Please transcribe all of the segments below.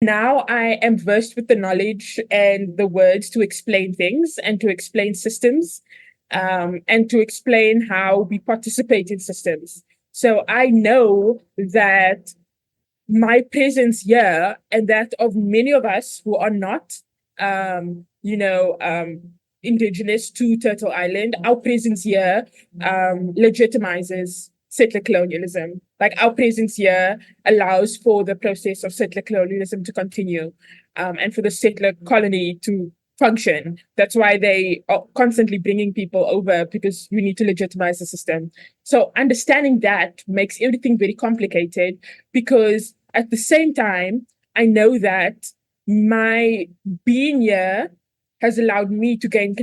Now I am versed with the knowledge and the words to explain things and to explain systems, and to explain how we participate in systems. So I know that my presence here and that of many of us who are not, indigenous to Turtle Island, our presence here legitimizes settler colonialism. Like our presence here allows for the process of settler colonialism to continue, and for the settler colony to function. That's why they are constantly bringing people over, because we need to legitimize the system. So understanding that makes everything very complicated, because at the same time, I know that my being here has allowed me to gain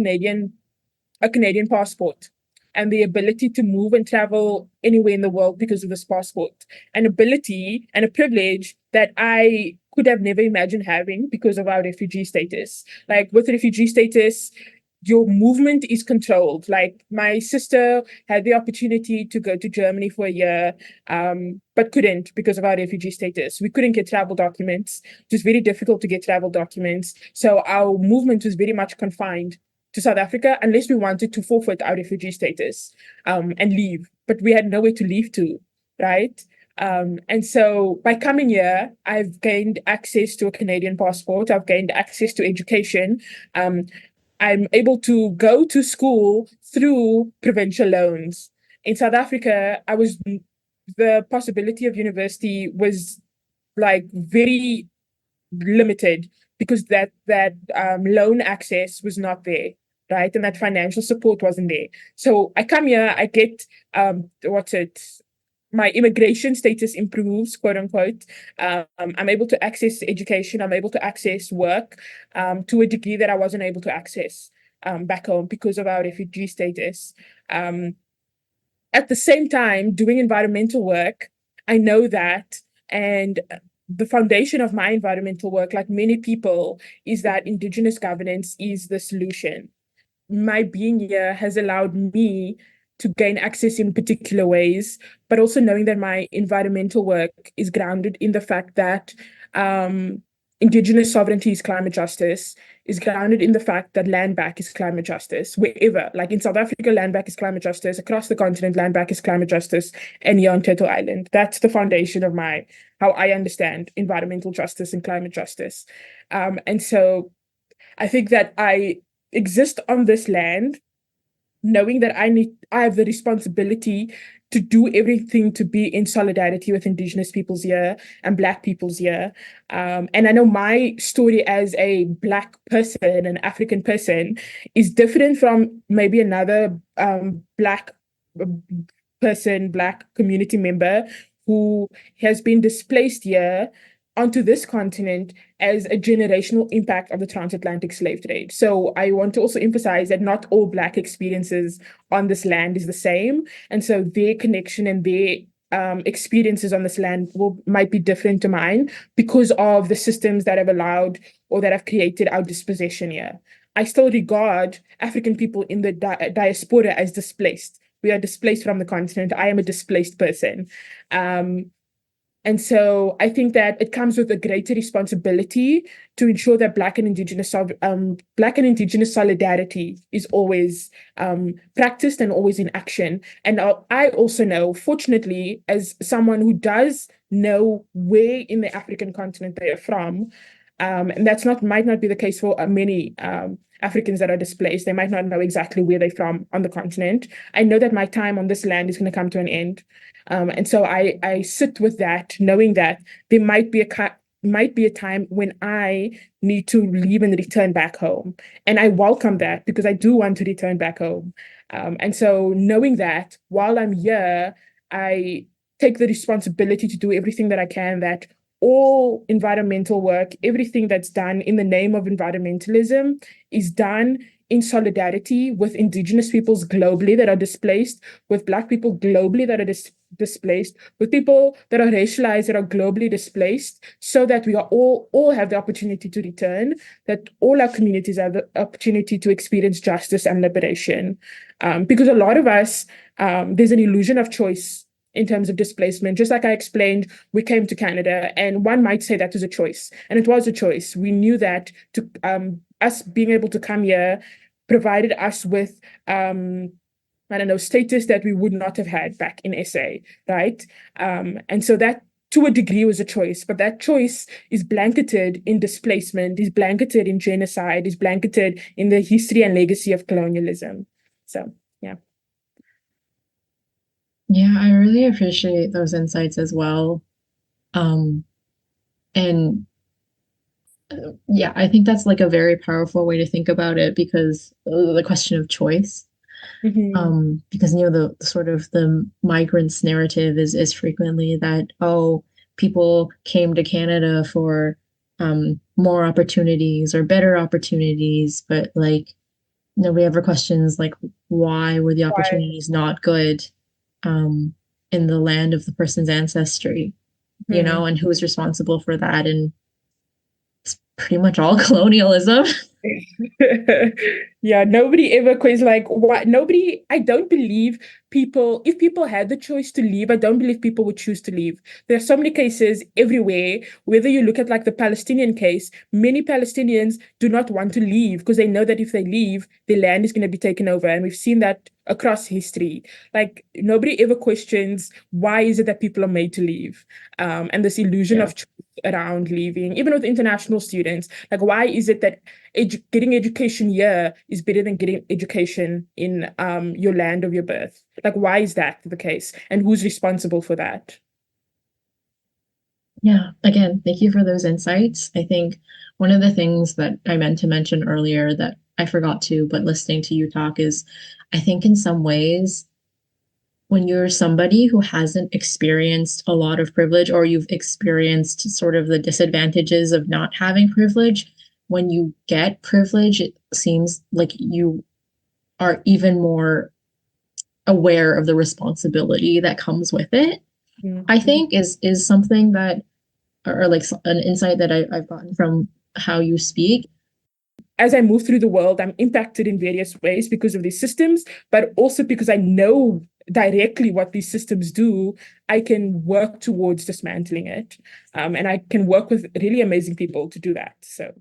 a Canadian passport and the ability to move and travel anywhere in the world because of this passport. An ability and a privilege that I could have never imagined having because of our refugee status. Like with refugee status, your movement is controlled. Like my sister had the opportunity to go to Germany for a year, but couldn't because of our refugee status. We couldn't get travel documents. It was very difficult to get travel documents. So our movement was very much confined to South Africa unless we wanted to forfeit our refugee status, and leave. But we had nowhere to leave to, right? And so by coming here, I've gained access to a Canadian passport. I've gained access to education. I'm able to go to school through provincial loans. In South Africa, the possibility of university was like very limited because that loan access was not there, right? And that financial support wasn't there. So I come here, I get my immigration status improves, quote unquote. I'm able to access education. I'm able to access work, to a degree that I wasn't able to access back home because of our refugee status. Um, at the same time, doing environmental work, I know that, and the foundation of my environmental work, like many people, is that Indigenous governance is the solution. My being here has allowed me to gain access in particular ways, but also knowing that my environmental work is grounded in the fact that Indigenous sovereignty is climate justice, is grounded in the fact that land back is climate justice, wherever. Like in South Africa, land back is climate justice. Across the continent, land back is climate justice. And here on Turtle Island, that's the foundation of how I understand environmental justice and climate justice. And so I think that I exist on this land knowing that I have the responsibility to do everything to be in solidarity with Indigenous peoples here and Black peoples here. And I know my story as a Black person, an African person, is different from maybe another Black person, Black community member who has been displaced here onto this continent as a generational impact of the transatlantic slave trade. So I want to also emphasize that not all Black experiences on this land is the same. And so their connection and their experiences on this land might be different to mine because of the systems that have allowed or that have created our dispossession here. I still regard African people in the diaspora as displaced. We are displaced from the continent. I am a displaced person. And so I think that it comes with a greater responsibility to ensure that Black and Indigenous solidarity is always practiced and always in action. And I also know, fortunately, as someone who does know where in the African continent they are from, and might not be the case for many Africans that are displaced. They might not know exactly where they're from on the continent. I know that my time on this land is going to come to an end. And so I sit with that, knowing that there might be a time when I need to leave and return back home. And I welcome that because I do want to return back home. And so knowing that while I'm here, I take the responsibility to do everything that I can, that all environmental work, everything that's done in the name of environmentalism is done in solidarity with Indigenous peoples globally that are displaced, with Black people globally that are displaced, with people that are racialized that are globally displaced, so that we are all have the opportunity to return, that all our communities have the opportunity to experience justice and liberation. Because a lot of us, there's an illusion of choice in terms of displacement. Just like I explained, we came to Canada, and one might say that was a choice, and it was a choice. We knew that to us being able to come here provided us with I don't know, status that we would not have had back in SA, right? And so that to a degree was a choice, but that choice is blanketed in displacement, is blanketed in genocide, is blanketed in the history and legacy of colonialism. So, yeah. Yeah, I really appreciate those insights as well. And yeah, I think that's like a very powerful way to think about it because the question of choice. Because the sort of the migrants narrative is frequently that, oh, people came to Canada for more opportunities or better opportunities, but like nobody ever questions like why were the Why? opportunities not good in the land of the person's ancestry, and who is responsible for that. And it's pretty much all colonialism. Yeah, nobody ever questions like what nobody, I don't believe people, if people had the choice to leave, I don't believe people would choose to leave. There are so many cases everywhere, whether you look at like the Palestinian case, many Palestinians do not want to leave because they know that if they leave, the land is going to be taken over. And we've seen that across history. Like nobody ever questions why is it that people are made to leave? And this illusion Yeah. of choice around leaving, even with international students, like why is it that getting education here is better than getting education in your land of your birth? Like, why is that the case? And who's responsible for that? Yeah. Again, thank you for those insights. I think one of the things that I meant to mention earlier that I forgot to, but listening to you talk is I think in some ways, when you're somebody who hasn't experienced a lot of privilege or you've experienced sort of the disadvantages of not having privilege, when you get privilege, it seems like you are even more aware of the responsibility that comes with it. I Mhm. think is something that or like an insight that I've gotten from how you speak. As I move through the world, I'm impacted in various ways because of these systems, but also because I know directly what these systems do, I can work towards dismantling it. And I can work with really amazing people to do that. So